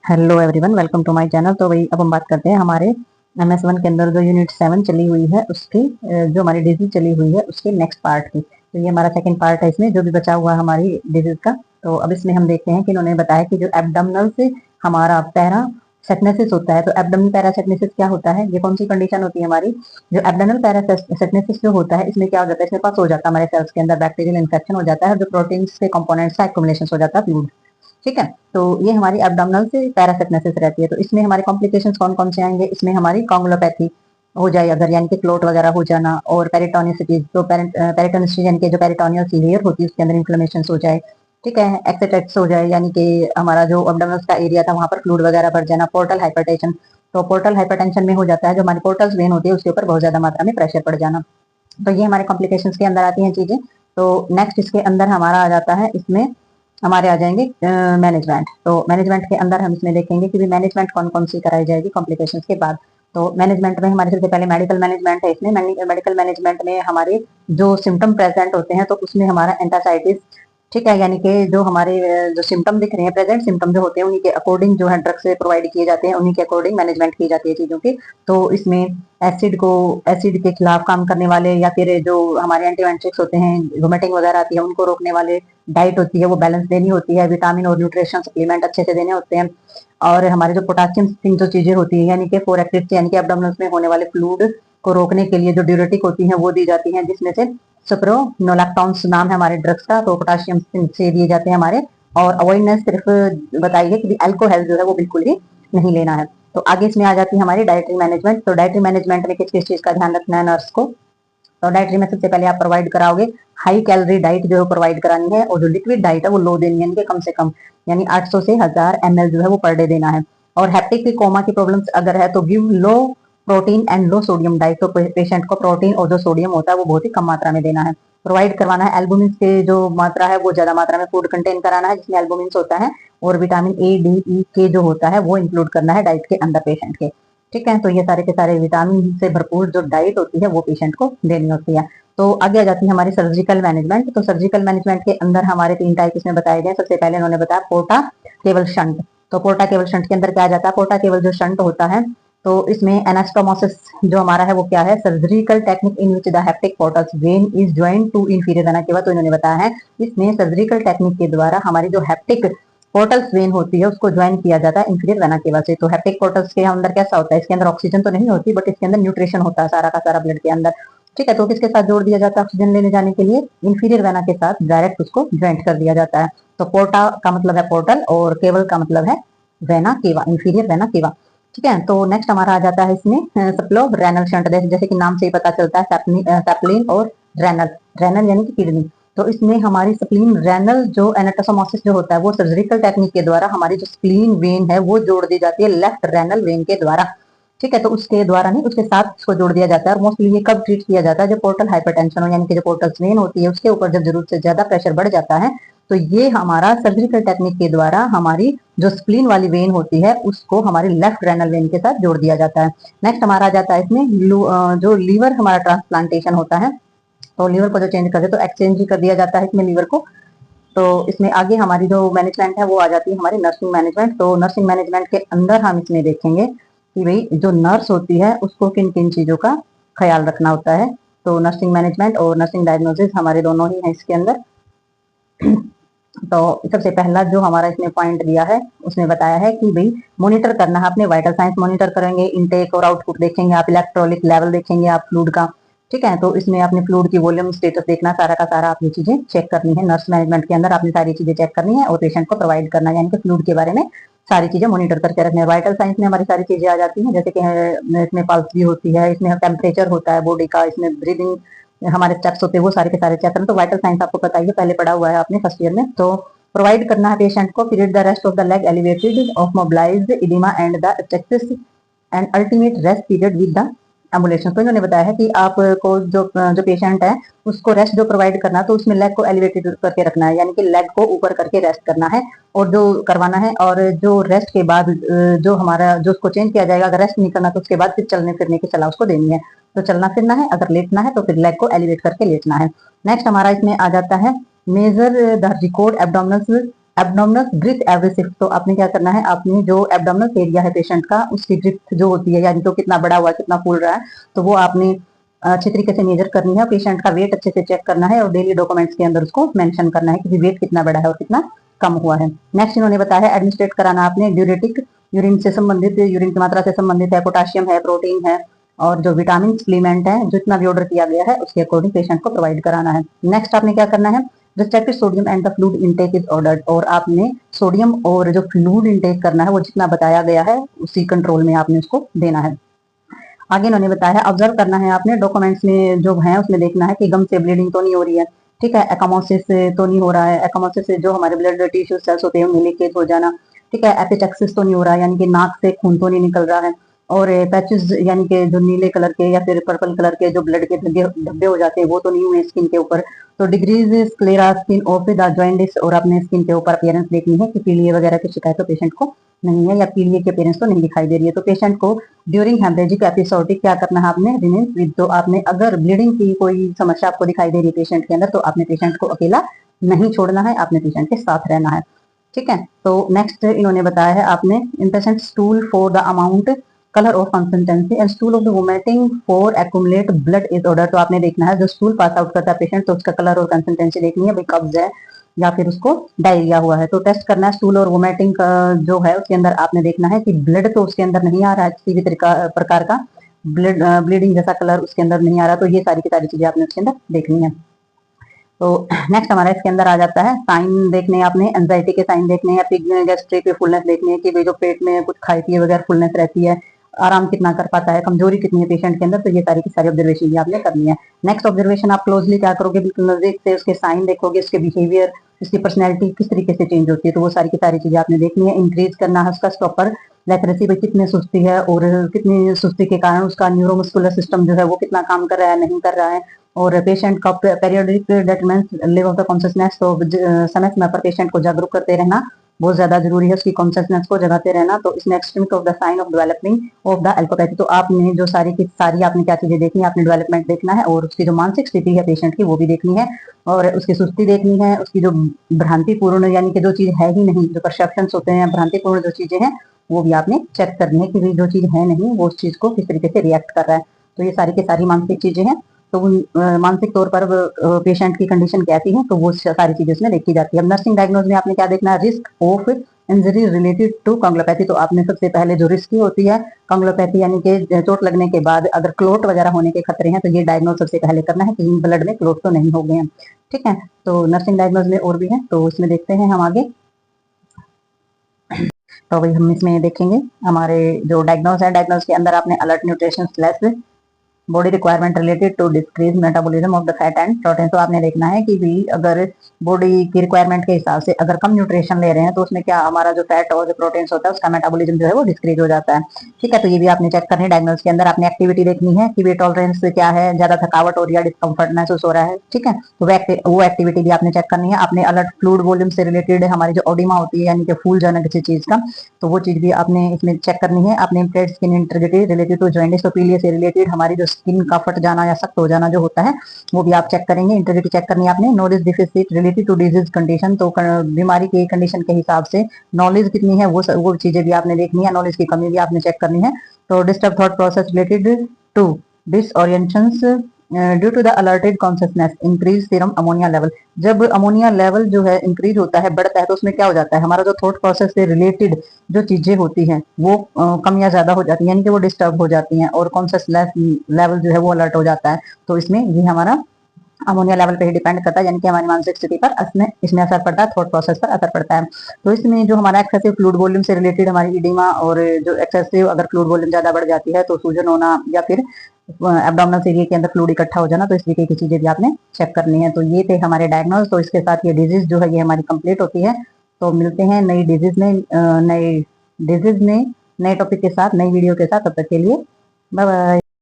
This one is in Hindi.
Hello everyone, welcome to my channel. तो वही अब हम बात करते हैं हमारे MS1 के अंदर जो यूनिट 7 चली हुई है उसकी जो हमारी डिजीज चली हुई है उसके नेक्स्ट पार्ट की। तो ये हमारा सेकंड पार्ट है, इसमें जो भी बचा हुआ हमारी डिजीज का। तो अब इसमें हम देखते हैं कि इन्होंने बताया कि जो एब्डोमिनल से हमारा पैरा सेटनेसिस होता है। तो एब्डोमिनल पैरा सेटनेसिस क्या होता है, ये कौन सी कंडीशन होती है हमारी। जो एब्डोमिनल पैरा सेटनेसिस जो होता है, इसमें क्या हो जाता है, इसमें पास हो जाता है हमारे सेल्स के अंदर बैक्टीरियल इन्फेक्शन हो जाता है, जो प्रोटीन के कंपोनेंट्स का एक्युमुलेशन हो जाता है फ्लूइड। ठीक है, तो ये हमारी एब्डोमिनल से पैरासिटनेसिस रहती है। तो इसमें हमारे कॉम्प्लिकेशंस कौन कौन से आएंगे, इसमें हमारी कॉन्गुलोपैथी हो जाए अगर, यानी कि क्लोट वगैरह हो जाना, और पेरिटोनिसिटी, तो पेरिटोनिसिटी यानी कि जो पेरिटोनियल लेयर होती है उसके अंदर इन्फ्लेमेशन हो जाए। ठीक है, एक्सेटेट्स हो जाए, यानी कि हमारा जो एब्डोमिनल का एरिया था वहां पर फ्लूइड वगैरह भर जाना। पोर्टल हाइपरटेंशन, तो पोर्टल हाइपरटेंशन में हो जाता है जो हमारी पोर्टल्स वेन होती है उसके ऊपर बहुत ज्यादा मात्रा में प्रेशर पड़ जाना। तो ये हमारे कॉम्प्लिकेशंस के अंदर आती हैं चीजें। तो नेक्स्ट इसके अंदर हमारा आ जाता है, इसमें हमारे आ जाएंगे मैनेजमेंट। तो मैनेजमेंट के अंदर हम इसमें देखेंगे कि मैनेजमेंट कौन कौन सी कराई जाएगी कॉम्प्लिकेशन के बाद। तो मैनेजमेंट में हमारे सबसे पहले मेडिकल मैनेजमेंट है। इसमें मेडिकल मैनेजमेंट में हमारे जो सिम्टम प्रेजेंट होते हैं तो उसमें हमारा एंटासाइटिस, ठीक है, यानी कि जो हमारे जो सिम्टम दिख रहे हैं, प्रेजेंट सिम्टम जो होते हैं उन्हीं के अकॉर्डिंग जो है ड्रग से प्रोवाइड किए जाते हैं, उन्हीं के अकॉर्डिंग मैनेजमेंट की जाती है चीजों की। तो इसमें एसिड के खिलाफ काम करने वाले, या फिर जो हमारे एंटीबायोटिक्स होते हैं, वोमिटिंग वगैरह आती है उनको रोकने वाले, डाइट होती है वो बैलेंस देनी होती है, विटामिन और न्यूट्रिशन सप्लीमेंट अच्छे से देने होते हैं। और हमारे जो पोटासियम सिंक जो चीजें होती है, यानी कि फोर एक्टिव, यानी कि एब्डोमिनल में होने वाले फ्लूइड को रोकने के लिए जो ड्यूरेटिक होती है वो दी जाती है, जिसमें से सुप्रोनोलैक्टोन्स नाम है हमारे ड्रग्स का। तो पोटाशियम से दिए जाते हैं हमारे। और अवॉइडनेस सिर्फ बताई है कि अल्कोहल जो है वो बिल्कुल ही नहीं लेना है। तो आगे इसमें आ जाती है हमारी डाइटरी मैनेजमेंट। तो डाइटरी मैनेजमेंट में किस किस चीज का ध्यान रखना है नर्स को। तो डाइटरी में सबसे पहले आप प्रोवाइड कराओगे हाई कैलोरी डाइट जो है प्रोवाइड करानी है, और जो लिक्विड डाइट है वो लो देनी है, यानी कि कम से कम, यानी 800 से 1000 ml जो है वो पर डे देना है। और हेप्टिक कोमा की प्रॉब्लम्स अगर है तो give low protein and low sodium diet. तो पेशेंट को प्रोटीन और जो सोडियम होता है वो बहुत ही कम मात्रा में देना है, प्रोवाइड करवाना है। एल्बुमिन के जो मात्रा है वो ज्यादा मात्रा में फूड कंटेन कराना है, जिसमें एल्बुमिन होता है, और vitamin A, D, E, K जो होता है वो इंक्लूड करना है डाइट के अंदर पेशेंट के। ठीक है, तो ये सारे के सारे विटामिन से भरपूर जो डाइट होती है वो पेशेंट को देनी होती है। तो आगे आ जाती है हमारी सर्जिकल मैनेजमेंट। तो सर्जिकल मैनेजमेंट के अंदर हमारे 3 टाइप इसमें बताए गए। सबसे पहले उन्होंने बताया पोर्टा केबल शंट। तो पोर्टा केबल शंट के अंदर क्या आ जाता है, पोर्टा केबल जो शंट होता है तो इसमें एनास्टोमोसिस जो हमारा है वो क्या है, surgical technique in which the hepatic portal vein is joint to inferior vena cava. तो इन्होंने बताया है इसमें सर्जिकल टेक्निक के द्वारा हमारी जो हेप्टिक पोर्टल्स वेन होती है उसको ज्वाइन किया जाता है इंफीरियर वेना केवा से। तो हेप्टिक पोर्टल्स के अंदर कैसा होता है, इसके अंदर ऑक्सीजन तो नहीं होती, बट इसके अंदर न्यूट्रिशन होता है सारा का सारा ब्लड के अंदर। ठीक है, तो किसके साथ जोड़ दिया जाता है ऑक्सीजन लेने जाने के लिए, इंफीरियर वेना के साथ डायरेक्ट उसको ज्वाइंट कर दिया जाता है। तो पोर्टा का मतलब है पोर्टल, और केबल का मतलब है वेना केवा, इंफीरियर वेना केवा। ठीक है, तो नेक्स्ट हमारा आ जाता है इसमें सप्लो रेनल शंट। जैसे कि नाम से ही पता चलता है, सैप्लिन और रेनल, रेनल यानी कि किडनी। तो इसमें हमारी स्प्लीन रेनल जो एनाटोमोसिस जो होता है वो सर्जिकल टेक्निक के द्वारा हमारी जो स्प्लीन वेन है वो जोड़ दी जाती है लेफ्ट रेनल वेन के द्वारा। ठीक है, तो उसके द्वारा नहीं, उसके साथ इसको जोड़ दिया जाता है। और मोस्टली ये कब ट्रीट किया जाता है, जब पोर्टल हाइपरटेंशन हो, यानी कि जो पोर्टल वेन होती है उसके ऊपर जब जरूरत से ज्यादा प्रेशर बढ़ जाता है, तो ये हमारा सर्जिकल टेक्निक के द्वारा हमारी जो स्प्लीन वाली वेन होती है उसको हमारी लेफ्ट रेनल वेन के साथ जोड़ दिया जाता है। नेक्स्ट हमारा आ जाता है इसमें जो लीवर हमारा ट्रांसप्लांटेशन होता है। तो लीवर को जो चेंज कर दे तो एक्सचेंज ही कर दिया जाता है इसमें लीवर को। तो इसमें आगे हमारी जो मैनेजमेंट है वो आ जाती है हमारी नर्सिंग मैनेजमेंट। तो नर्सिंग मैनेजमेंट के अंदर हम इसमें देखेंगे कि भाई जो नर्स होती है उसको किन किन चीजों का ख्याल रखना होता है। तो नर्सिंग मैनेजमेंट और नर्सिंग डायग्नोसिस हमारे दोनों ही हैं इसके अंदर। तो सबसे पहला जो हमारा इसमें पॉइंट दिया है उसमें बताया है कि भाई मॉनिटर करना है, अपने वाइटल साइंस मॉनिटर करेंगे, इनटेक और आउटपुट देखेंगे आप, इलेक्ट्रोलिक लेवल देखेंगे आप फ्लूइड का। ठीक है, तो इसमें अपने फ्लूइड की वॉल्यूम स्टेटस देखना, सारा का सारा आपने चीजें चेक करनी है। नर्स मैनेजमेंट के अंदर आपने सारी चीजें चेक करनी है और पेशेंट को प्रोवाइड करना है, यानी कि फ्लूइड के बारे में सारी चीजें मॉनिटर करके रखना है। वाइटल साइंस में हमारी सारी चीजें आ जाती हैं, जैसे कि इसमें पल्स भी होती है, इसमें टेम्परेचर होता है बॉडी का, इसमें ब्रीदिंग हमारे स्टेप्स होते हैं, वो सारे के सारे चेक करना। तो वाइटल साइंस आपको पता ही है, पहले पढ़ा हुआ है आपने फर्स्ट ईयर में। तो प्रोवाइड करना है पेशेंट को period the rest of the leg elevated of mobilised oedema and the चेक्सिस and ultimate rest period with the ambulation. तो इन्होंने बताया है कि आपको जो पेशेंट है उसको रेस्ट जो प्रोवाइड करना है तो उसमें लेग को एलिवेटेड करके रखना है, यानी कि लेग को ऊपर करके रेस्ट करना है और जो करवाना है। और जो रेस्ट के बाद जो हमारा जो उसको चेंज किया जाएगा, अगर रेस्ट नहीं करना तो उसके बाद फिर चलने फिरने की सलाह उसको देनी है। तो चलना फिरना है, अगर लेटना है तो फिर लेग को एलिवेट करके लेटना है। नेक्स्ट हमारा इसमें आ जाता है measure the record abdominal abdominal breath every 6, तो आपने क्या करना है, आपने जो एब्डोमिनल एरिया है पेशेंट का उसकी ब्रीथ जो होती है, यानी तो कितना बड़ा हुआ कितना फूल रहा है, तो वो आपने अच्छी तरीके से मेजर करनी है। पेशेंट का वेट अच्छे से चेक करना है और डेली डॉक्यूमेंट्स के अंदर उसको मेंशन करना है कि वेट कितना बड़ा है और कितना कम हुआ है। नेक्स्ट इन्होंने बताया है एडमिनिस्ट्रेट कराना आपने ड्यूरेटिक, यूरिन से संबंधित, यूरिन की मात्रा से संबंधित है, पोटाशियम है, प्रोटीन है और जो विटामिन सप्लीमेंट है जितना भी ऑर्डर किया गया है उसके अकॉर्डिंग पेशेंट को प्रोवाइड कराना है। नेक्स्ट आपने क्या करना है, restricted sodium and the fluid intake is ordered, और आपने सोडियम और जो फ्लूइड इनटेक करना है वो जितना बताया गया है उसी कंट्रोल में आपने उसको देना है। आगे इन्होंने बताया है ऑब्जर्व करना है आपने डॉक्यूमेंट्स में जो है उसमें देखना है कि गम से ब्लीडिंग तो नहीं हो रही है, ठीक है, एकामोसिस से तो नहीं हो रहा है, एकामोसिस से जो हमारे ब्लड टिश्यू सेल्स होते हैं उनमें लीकेज हो जाना, ठीक है, एपिटेक्सिस तो नहीं हो रहा है यानी कि नाक से खून तो नहीं निकल रहा है, और पैचेस यानी कि जो नीले कलर के या फिर पर्पल कलर के जो ब्लड के धब्बे हो जाते हैं वो तो नहीं हुए स्किन के ऊपर, तो degrees sclera skin of the jaundice, और अपने स्किन के ऊपर अपीयरेंस देखनी है कि पीलिए वगैरह की शिकायत तो पेशेंट को नहीं है या पीलिए की अपीयरेंस तो नहीं दिखाई दे रही है। तो पेशेंट को ड्यूरिंग हेमरेजिक एपिसोडिक क्या करना है आपने, रिमेन विद, तो आपने अगर ब्लीडिंग की कोई समस्या आपको दिखाई दे रही है पेशेंट के अंदर तो आपने पेशेंट को अकेला नहीं छोड़ना है, आपने पेशेंट के साथ रहना है, ठीक है। तो नेक्स्ट इन्होंने बताया है आपने इन patient stool for the amount colour of consistency and stool of the vomiting for accumulate blood is order, तो आपने देखना है जो स्टूल पास आउट करता है पेशेंट तो उसका कलर और कंसिस्टेंसी देखनी है, भाई कब्ज है या फिर उसको डायरिया हुआ है, तो टेस्ट करना है स्टूल और वोमिटिंग का जो है उसके अंदर आपने देखना है कि ब्लड तो उसके अंदर नहीं आ रहा है किसी भी प्रकार का ब्लड ब्लीडिंग जैसा कलर उसके अंदर नहीं आ रहा, तो ये सारी की सारी चीजें आपने उसके अंदर देखनी है। तो नेक्स्ट हमारा इसके अंदर आ जाता है साइन देखने आपने, एंजाइटी के साइन देखने हैं, पिग गैस्ट्रिक फुलनेस देखनी है कि भाई जो पेट में कुछ खाई पिए बगैर फुलनेस रहती है, आराम कितना कर पाता है, कमजोरी कितनी है पेशेंट के अंदर, तो ये सारी की सारी ऑब्जर्वेशन भी आपने करनी है। नेक्स्ट ऑब्जर्वेशन आप क्लोजली क्या करोगे, बिल्कुल नजदीक से उसके साइन देखोगे, उसके बिहेवियर, उसकी पर्सनैलिटी किस तरीके से चेंज होती है, तो वो सारी की सारी चीजें आपने देखनी है। इंक्रीज करना है उसका स्टॉपर लेथरेसी पे कितनी सुस्ती है और कितनी सुस्ती के कारण उसका न्यूरोमस्कुलर सिस्टम जो है वो कितना काम कर रहा है नहीं कर रहा है, और पेशेंट का periodic डेटमेंट level of the consciousness, तो समय समय पर पेशेंट को जागरूक करते रहना बहुत ज्यादा जरूरी है, उसकी कॉन्शियसनेस को जगाते रहना। तो इसमें extremity of the sign of developing of the एल्कोपैथी, तो आपने जो सारी की सारी आपने क्या चीजें देखनी है, आपने डेवलपमेंट देखना है और उसकी जो मानसिक स्थिति है पेशेंट की वो भी देखनी है, और उसकी सुस्ती देखनी है, उसकी जो भ्रांतिपूर्ण यानी कि जो चीज है ही नहीं, जो परसेप्शन होते हैं भ्रांतिपूर्ण जो चीजें हैं वो भी आपने चेक करनी है कि जो चीज है नहीं वो उस चीज को किस तरीके से रिएक्ट कर रहा है, तो ये सारी की सारी मानसिक चीजें हैं। तो मानसिक तौर पर पेशेंट की कंडीशन कैसी है तो वो सारी चीजें उसमें देखी जाती है। अब नर्सिंग डायग्नोज में आपने क्या देखना है, risk of injury related to coagulopathy, तो आपने सबसे पहले जो रिस्क होती है कांग्लोपैथी यानी कि चोट लगने के बाद अगर क्लोट वगैरह होने के खतरे हैं तो ये डायग्नोज सबसे पहले करना है कि ब्लड में क्लोट तो नहीं हो गए हैं, ठीक है। तो नर्सिंग डायग्नोज में और भी है तो उसमें देखते हैं हम आगे। तो भाई हम इसमें देखेंगे हमारे जो डायग्नोज है, डायग्नोज के अंदर आपने alert nutrition less body requirement related to decrease metabolism of the fat and protein, तो आपने देखना है कि भी अगर बॉडी की रिक्वायरमेंट के हिसाब से अगर कम न्यूट्रिशन ले रहे हैं तो उसमें क्या हमारा जो फैट और जो प्रोटीन होता है उसका मेटाबॉलिज्म जो है वो डिक्रीज हो जाता है, ठीक है। तो ये भी आपने चेक करनी है। डायग्नोज के अंदर आपने एक्टिविटी देखनी है कि वे टॉलरेंस क्या है, ज्यादा थकावट हो रही है, डिस्कम्फर्ट महसूस हो रहा है, ठीक है, तो वो एक्टिविटी भी आपने चेक करनी है। आपने अलर्ट फ्लूइड वॉल्यूम से रिलेटेड हमारी जो ओडिमा होती है यानी कि फूल जाना किसी चीज का, तो वो चीज भी आपने इसमें चेक करनी है। आपने impaired skin integrity related to jaundice, तो पीलिए से रिलेटेड हमारी जो स्किन का फट जाना या सख्त हो जाना जो होता है वो भी आप चेक करेंगे। इंटेग्रिटी चेक करनी है आपने। Knowledge deficit related to disease condition, तो बीमारी की कंडीशन के हिसाब से नॉलेज कितनी है वो चीजें भी आपने देखनी है, नॉलेज की कमी भी आपने चेक करनी है। तो disturb thought process related to disorientations due to the altered consciousness increase serum ammonia level, जब अमोनिया लेवल जो है इंक्रीज होता है बढ़ता है तो उसमें क्या हो जाता है हमारा जो थॉट प्रोसेस से रिलेटेड जो चीजें होती हैं वो कम या ज्यादा हो जाती है यानी कि वो डिस्टर्ब हो जाती हैं और कॉन्शियसनेस लेवल जो है वो अलर्ट हो जाता है, तो इसमें ये हमारा अमोनिया लेवल पे ही डिपेंड करता है यानी कि हमारी मानसिक स्थिति पर इसमें असर पड़ता है, थॉट प्रोसेस पर असर पड़ता है। तो इसमें जो हमारा एक्सेसिव फ्लूइड वॉल्यूम से रिलेटेड हमारी इडिमा और जो एक्सेसिव अगर फ्लूइड वॉल्यूम ज्यादा बढ़ जाती है तो सूजन होना या फिर एब्डोमिनल एरिया के अंदर फ्लूइड इकट्ठा हो जाना, तो इस तरीके की चीजें भी आपने चेक करनी है। तो ये थे हमारे डायग्नोज, तो इसके साथ ये डिजीज जो है ये हमारी कंप्लीट होती है। तो मिलते हैं नई डिजीज में नए टॉपिक के साथ नई वीडियो के साथ, तब तक के लिए बाय बाय।